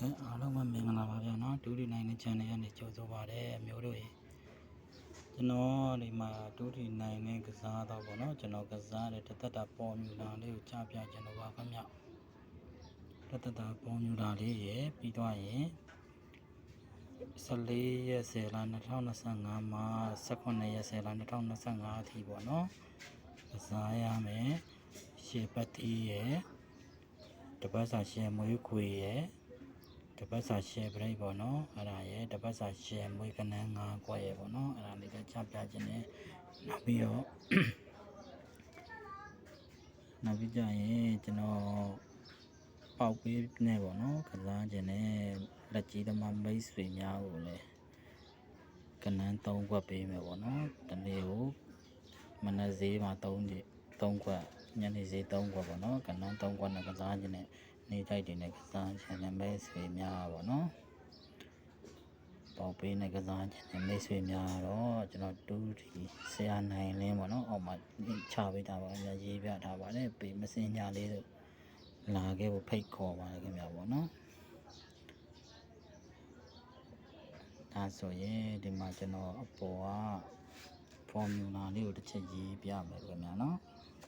အားလုံးပဲမင်္ဂလာပါဗျာနော်ဒူဒီနိုင်တဲ့ channel ကနေကြိုဆိုပါရစေမျိုးတို့ရေကျွန်တော်ဒီမှာဒူဒီနိုင်တဲ့ကစားတော့ဗောနော်ကျွန်တော်ကစားတဲ့တသက်တာပေါ်မြူလာလေးကိုကြားပြကျွန်တော်ပါခင်ဗျတသက်တာပေါ်မြူလာလေးရေပြီးတော့ရင်14ရက်10လ2025မှာ18ရက်10လ2025အထိပေါ့နော်ကစားရမယ်ရှေ့ပတ်တီးရေတပတ်စာရှယ်မွေးခွေရေတပတ်စာရှယ်ပရိတ်ပေါ့နော်အဲ့ဒါရဲ့တပတ်စာရှယ်မွေးကနန်း9ကွက်ရေပေါ့နော်အဲ့ဒါလေးကချပြခြင်းနဲ့နောက်ပြီးတော့နောက်ပြီးကြရင်ကျွန်တော်ပေါက်ပေးနေပေါ့နော်ကစားခြင်းနဲ့လက်ကြီးသမားမိတ်ဆွေများကိုလည်းကနန်း3ကွက်ပေးမယ်ပေါ့နော်တနေ့ကိုမနက်ဈေးမှာ3ကွက်ညနေဈေး3ကွက်ပေါ့နော်ကနန်း3ကွက်နဲ့ကစားခြင်းနဲ့နေတိုက်တွေနဲ့ကစားခြင်းနဲ့မိတ်ဆွေများပေါ့နော်ပေါက်ပေးနဲ့ကစားခြင်းနဲ့မိတ်ဆွေများတော့ကျွန်တော်တူတီဆရာနိုင်လင်းပေါ့နော်အောက်မှာချပေးတာပါရေးပြထားပါတယ်ပေးမစင်ညာလေးတို့လာခဲ့ဖို့ဖိတ်ခေါ်ပါတယ်ခင်ဗျာပေါ့နော်ဒါဆိုရင်ဒီမှာကျွန်တော်အပေါ်ကဖော်မြူလာလေးကိုတစ်ချက်ရေးပြမယ်ခင်ဗျာနော်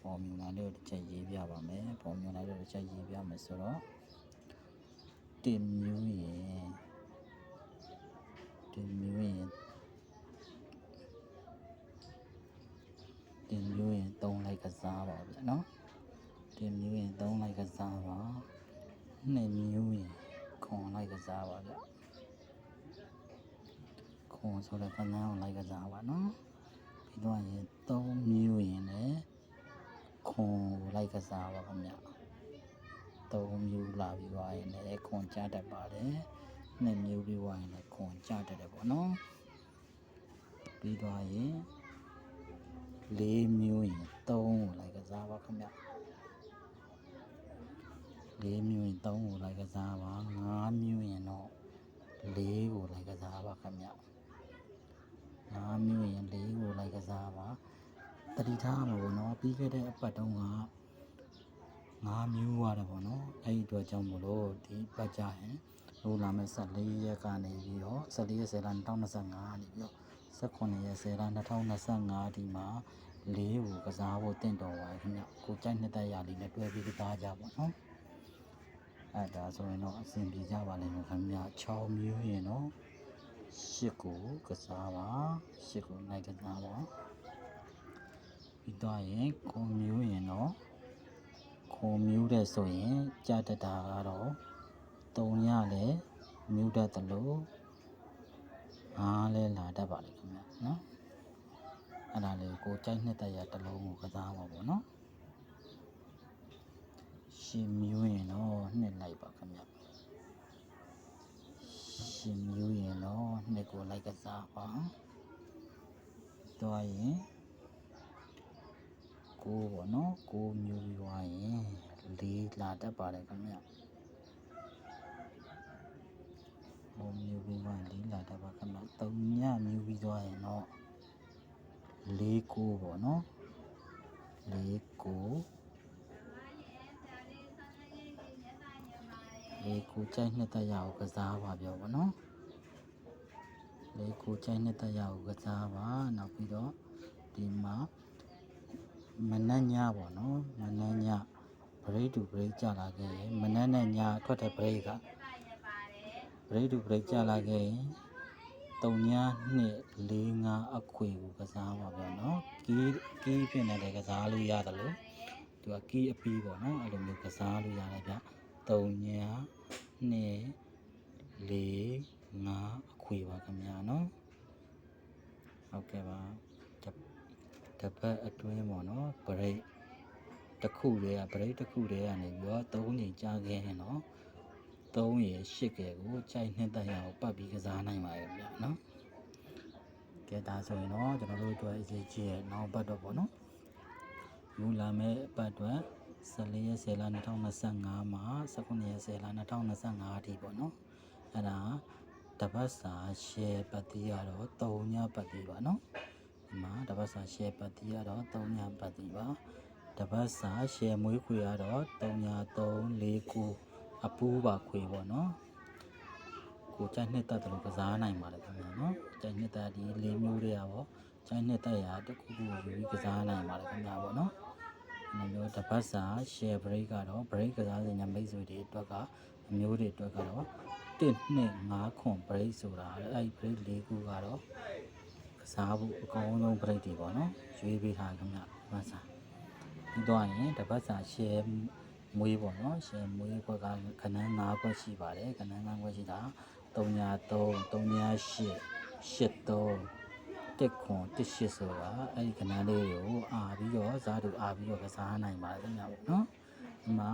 ဖော်မြူလာလေးကိုတစ်ချက်ရေးပြပါမယ်ဖော်မြူလာလေးကိုတစ်ချက်ရေးပြမယ်ဆိုတော့တင်မျိုးရင်တင်မျိုးရင်3လိုက်ကစားပါဗျာနော်တင်မျိုးရင်3လိုက်ကစားပါ2မျိုးရင်ခွန်လိုက်ကစားပါဗျာခွန်ဆိုတော့ကနန်းလိုက်ကစားပါနော်ပြီးတော့ရင်3မျိုးရင်လည်းခွန်လိုက်ကစားပါခင်ဗျာ3မျိုးလာပြီးသွားရင်လည်းခွန်ကြတတ်ပါတယ်2မျိုးပြီးသွားရင်လည်းခွန်ကြတတ်တယ်ပေါ့နော်ပြီးသွားရင်4မျိုးရင်3ကိုလိုက်ကစားပါခင်ဗျ4မျိုးရင်3ကိုလိုက်ကစားပါ5မျိုးရင်တော့4ကိုလိုက်ကစားပါခင်ဗျ5မျိုးရင်4ကိုလိုက်ကစားပါတတိထားမှာပေါ့နော်ပြီးခဲ့တဲ့အပတ်တုန်းက5မျိုးရတယ်ပေါ့နော်အဲ့ဒီအတွက်ကြောင့်မလို့ဒီပတ်ကြရင်လို့လာမဲ့14ရက်ကနေပြီးတော့14ရက်10လ2025နေပြီးတော့18ရက်10လ2025ဒီမှာ4ကိုကစားဖို့တင့်တော်ပါခင်ဗျကိုကြိုက်နှစ်သက်ရလေးနဲ့တွဲပြီးကစားကြပါနော်အဲ့ဒါဆိုရင်တော့အဆင်ပြေကြပါလိမ့်မယ်ခင်ဗျ6မျိုးရင်တော့8ကိုကစားပါ8ကိုလိုက်ကစားပါပြီးတော့ရင်9မျိုးရင်တော့9မျိုးတဲ့ဆိုရင်ကြတတာကတော့3ရလဲမျိုးတတ်တယ်လို့5လဲလာတတ်ပါလိမ့်ခင်ဗျနော်အဲ့ဒါလေးကိုကြိုက်နှစ်သက်ရတစ်လုံးကိုကစားပါပေါ့နော်10မျိုးရင်တော့2လိုက်ပါခင်ဗျ10မျိုးရင်တော့2ကိုလိုက်ကစားပါတော့ရင်9ပေါ့နော်9မျိုးပြီးသွားရင်4လာတတ်ပါတယ်ခင်ဗျ9မျိုးပြီးသွားရင်4လာတတ်ပါခင်ဗျ3ညမျိုးပြီးသွားရင်တော့4 9ပေါ့နော်4 9ကိုကြိုက်နှစ်သက်ရအောင်ကစားပါပြောပါနော်ကိုကြိုက်နှစ်သက်ရအောင်ကစားပါနောက်ပြီးတော့ဒီမှာမနက်ညပေါ့နော်မနက်ညဘရိတ်တူဘရိတ်ကြလာခဲ့ရင်မနက်နဲ့ညထွက်တဲ့ဘရိတ်ကဘရိတ်တူဘရိတ်ကြလာခဲ့ရင်3ည2 4 5အခွေကိုကစားပါဗျာနော်ကီးဖြစ်နေတဲ့ကစားလို့ရတယ်လို့သူကကီးအပီးပေါ့နော်အဲ့လိုမျိုးကစားလို့ရတယ်ဗျ3ည2 4 5အခွေပါခင်ဗျာနော်ဟုတ်ကဲ့ပါတပတ်အတွင်းပေါ့နော်ဘရိတ်တစ်ခုတည်းကဘရိတ်တစ်ခုတည်းကနေပြီးတော့3ညကြာခဲ့ရင်တော့3ရ8ကဲကိုကြိုက်နှစ်သက်ရအောင်ပတ်ပြီးကစားနိုင်ပါရဲ့ဗျာနော်ကဲဒါဆိုရင်တော့ကျွန်တော်တို့အတွက်အရေးကြီးရဲ့နောက်ပတ်တော့ပေါ့နော်ယူလာမဲ့အပတ်အတွက်14ရက်10လ2025မှာ18ရက်10လ2025အထိပေါ့နော်အဲ့ဒါတပတ်စာရှယ်ပတ်တီးရတော့3ညပတ်တီးပါနော်ဒီမှာတပတ်စာရှယ်ပတ်တီးရတော့3ညပတ်တီးပါတပတ်စာရှယ်မွေးခွေရတော့3ည3 4 9အပူးပါခွေပေါ့နော် ကိုကြိုက်နှစ်သက်တယ်လို့ကစားနိုင်ပါတယ်ခင်ဗျာနော်ကြိုက်နှစ်သက်ဒီလေးမျိုးတွေကပေါ့ကြိုက်နှစ်သက်ရာတစ်ခုခုယူပြီးကစားနိုင်ပါတယ်ခင်ဗျာပေါ့နော်ဒီလိုမျိုးတစ်ပတ်စာ share break ကတော့ break ကစားစဉ်ညာမိတ်ဆွေတွေအတွက်ကအမျိုးတွေအတွက်ကတော့1 2 5ခွန် break ဆိုတာအဲ့ break ၄ခုကတော့ကစားဖို့အကောင်းဆုံး break တွေပေါ့နော်ရွေးပေးထားခင်ဗျတစ်ပတ်စာပြီးတော့ရင်တစ်ပတ်စာ share မွေးပေါ့နော်ရှင်မွေးဘက်ကခဏန်း၅ဘက်ရှိပါတယ်ခဏန်း၅ဘက်ရှိတာ303 308 83တက်ခွန်18ဆိုတာအဲ့ဒီခဏန်းလေးကိုအားပြီးတော့ဇာတ်တူအားပြီးတော့ကစားနိုင်ပါတယ်ခင်ဗျာပေါ့နော်ဒီမှာ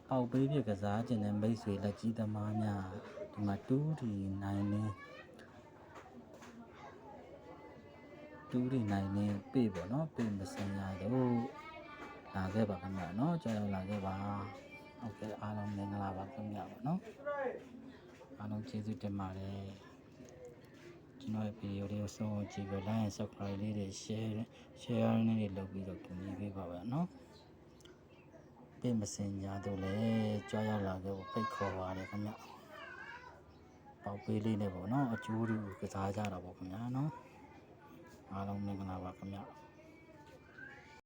ပေါက်ပေးပြကစားခြင်းနဲ့မိတ်ဆွေလက်ကြီးသမားများဒီမှာ2D 9နဲ့ပေပေါ့နော်ပေမစင်ရတော့လာခဲ့ပါခင်ဗျာနော်ကြောက်ရောက်လာခဲ့ပါဟုတ်ကဲ့အားလုံးမင်္ဂလာပါခင်ဗျာပေါ့နော်အားလုံးကျေးဇူးတင်ပါတယ်ကျွန်တော်ရဲ့ဗီဒီယိုလေးကိုဆုံးအောင်ကြည့်ပြီး like and subscribe လေးတွေ share လေးတွေလုပ်ပြီးတော့ကူညီပေးပါပါနော်ပေမစင်ရတော့လေကြောက်ရောက်လာခဲ့ဖို့ဖိတ်ခေါ်ပါတယ်ခင်ဗျာပေါက်ပေးလေးနဲ့ပေါ့နော်အကျိုးတွေကစားကြတာပေါ့ခင်ဗျာနော်အားလုံးမင်္ဂလာပါခင်ဗျာ